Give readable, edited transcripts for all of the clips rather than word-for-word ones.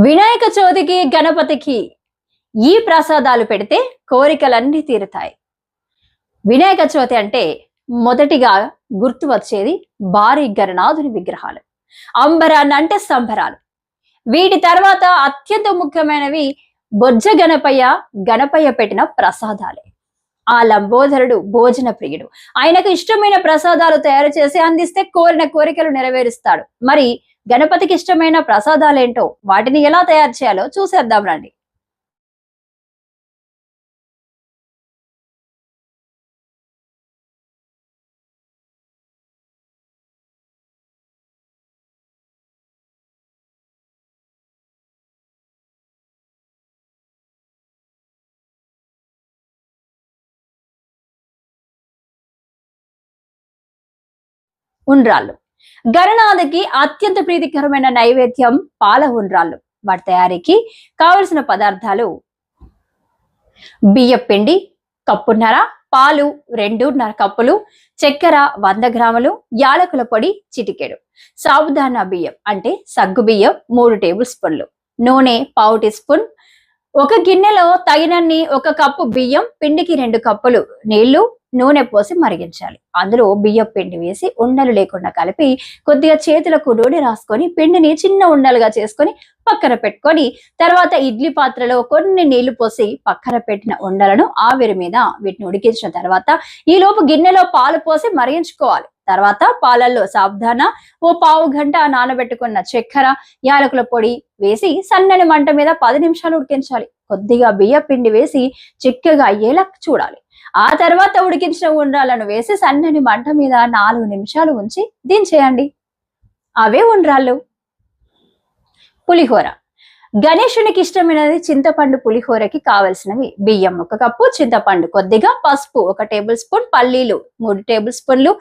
వినాయక చవితికి గణపతికి ఈ ప్రసాదాలు పెడితే కోరికలన్నీ తీరుతాయి. వినాయక చవితి అంటే మొదటిగా గుర్తు వచ్చేది భారీ గణనాథుని విగ్రహాలు, అంబరాన్నంటే సంబరాలు. వీటి తర్వాత అత్యంత ముఖ్యమైనవి బొజ్జ గణపయ్య, గణపయ్య పెట్టిన ప్రసాదాలే. ఆ లంబోదరుడు భోజన ప్రియుడు. ఆయనకు ఇష్టమైన ప్రసాదాలు తయారు చేసి అందిస్తే కోరిన కోరికలు నెరవేరుస్తాడు. మరి గణపతికి ఇష్టమైన ప్రసాదాలేంటో, వాటిని ఎలా తయారు చేయాలో చూసేద్దాం రండి. ఉండ్రాళ్ళు గణనాథకి అత్యంత ప్రీతికరమైన నైవేద్యం పాల ఉండ్రాళ్ళు. వాటి తయారీకి కావలసిన పదార్థాలు: బియ్య పిండి కప్పున్నర, పాలు 2.5 కప్పులు, చక్కెర 100 గ్రాములు, యాలకుల పొడి చిటికెడు, సాబుదానా బియ్యం అంటే సగ్గు బియ్యం 3 టేబుల్ స్పూన్లు, నూనె 1/4 టీ స్పూన్. ఒక గిన్నెలో తగినన్ని 1 కప్పు బియ్యం పిండికి 2 కప్పులు నీళ్లు, నూనె పోసి మరిగించాలి. అందులో బియ్యం పిండి వేసి ఉండలు లేకుండా కలిపి కొద్దిగా చేతులకు నూనె రాసుకొని పిండిని చిన్న ఉండలుగా చేసుకొని పక్కన పెట్టుకొని, తర్వాత ఇడ్లీ పాత్రలో కొన్ని నీళ్లు పోసి పక్కన పెట్టిన ఉండలను ఆవిరి మీద వీటిని ఉడికించిన తర్వాత ఈ లోపు గిన్నెలో పాలు పోసి మరిగించుకోవాలి. తర్వాత పాలల్లో సాబుదానా, ఓ 1/2 గంట నానబెట్టుకున్న చక్కెర, యాలకుల పొడి వేసి సన్నని మంట మీద 10 నిమిషాలు ఉడికించాలి. కొద్దిగా బియ్య పిండి వేసి చిక్కగా అయ్యేలా చూడాలి. ఆ తర్వాత ఉడికించిన ఉండ్రాలను వేసి సన్నని మంట మీద 4 నిమిషాలు ఉంచి దించేయండి. అవే ఉండ్రాళ్ళు. పులిహోర గణేశునికి ఇష్టమైనది చింతపండు. పులిహోరకి కావలసినవి: బియ్యం 1 కప్పు, చింతపండు కొద్దిగా, పసుపు 1 టేబుల్ స్పూన్, పల్లీలు 3 టేబుల్ స్పూన్లు,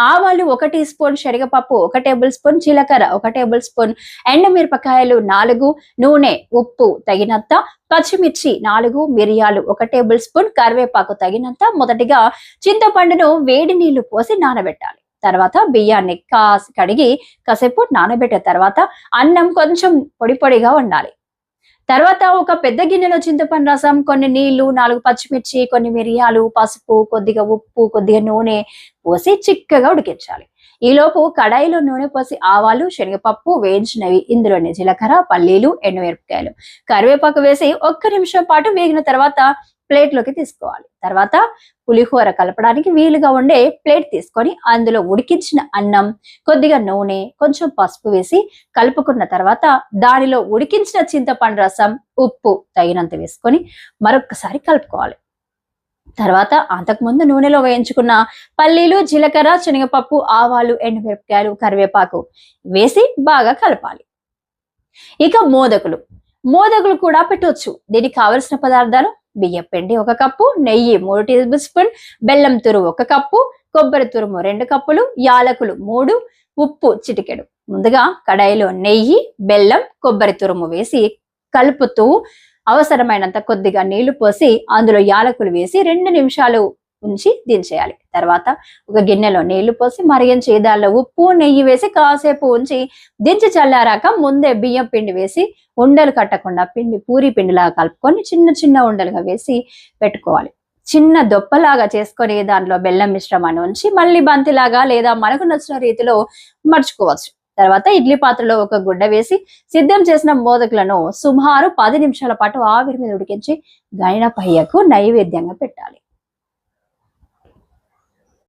ఆవాలు 1 టీ స్పూన్, శనగపప్పు 1 టేబుల్ స్పూన్, జీలకర్ర 1 టేబుల్ స్పూన్, ఎండుమిరపకాయలు 4, నూనె, ఉప్పు తగినంత, పచ్చిమిర్చి 4, మిరియాలు 1 టేబుల్ స్పూన్, కరివేపాకు తగినంత. మొదటిగా చింతపండును వేడి నీళ్లు పోసి నానబెట్టాలి. తర్వాత బియ్యాన్ని కడిగి కాసేపు నానబెట్టిన తర్వాత అన్నం కొంచెం పొడి పొడిగా ఉండాలి. తర్వాత ఒక పెద్ద గిన్నెలో చింతపండు రసం, కొన్ని నీళ్లు, 4 పచ్చిమిర్చి, కొన్ని మిరియాలు, పసుపు, కొద్దిగా ఉప్పు, కొద్దిగా నూనె పోసి చిక్కగా ఉడికించాలి. ఈలోపు కడాయిలో నూనె పోసి ఆవాలు, శనగపప్పు వేయించినవి, ఇందులోనే జీలకర్ర, పల్లీలు, ఎండుమిరపకాయలు, కరివేపాకు వేసి 1 నిమిషం పాటు వేగిన తర్వాత ప్లేట్లోకి తీసుకోవాలి. తర్వాత పులిహోర కలపడానికి వీలుగా ఉండే ప్లేట్ తీసుకొని అందులో ఉడికించిన అన్నం, కొద్దిగా నూనె, కొంచెం పసుపు వేసి కలుపుకున్న తర్వాత దానిలో ఉడికించిన చింతపండు రసం, ఉప్పు తగినంత వేసుకొని మరొకసారి కలుపుకోవాలి. తర్వాత అంతకుముందు నూనెలో వేయించుకున్న పల్లీలు, జీలకర్ర, శనగపప్పు, ఆవాలు, ఎండుమిరపకాయలు, కరివేపాకు వేసి బాగా కలపాలి. ఇక మోదకులు కూడా పెట్టవచ్చు. దీనికి కావలసిన పదార్థాలు: బియ్యం పిండి 1 కప్పు, నెయ్యి 3 టేబుల్ స్పూన్, బెల్లం తురుము 1 కప్పు, కొబ్బరి తురుము 2 కప్పులు, యాలకులు 3, ఉప్పు చిటికెడు. ముందుగా కడాయిలో నెయ్యి, బెల్లం, కొబ్బరి తురుము వేసి కలుపుతూ అవసరమైనంత కొద్దిగా నీళ్లు పోసి అందులో యాలకులు వేసి 2 నిమిషాలు ఉంచి దించేయాలి. తర్వాత ఒక గిన్నెలో నీళ్లు పోసి మరిగించి దానిలో ఉప్పు, నెయ్యి వేసి కాసేపు ఉంచి దించి చల్లారాక ముందే బియ్యం పిండి వేసి ఉండలు కట్టకుండా పూరి పిండిలాగా కలుపుకొని చిన్న చిన్న ఉండలుగా వేసి పెట్టుకోవాలి. చిన్న దొప్పలాగా చేసుకొని దానిలో బెల్లం మిశ్రమాన్ని ఉంచి మళ్ళీ బంతిలాగా లేదా మనకు నచ్చిన రీతిలో మర్చుకోవచ్చు. తర్వాత ఇడ్లీ పాత్రలో 1 గుడ్డ వేసి సిద్ధం చేసిన మోదకులను సుమారు 10 నిమిషాల పాటు ఆవిరి మీద ఉడికించి గణపయ్యకు నైవేద్యంగా పెట్టాలి.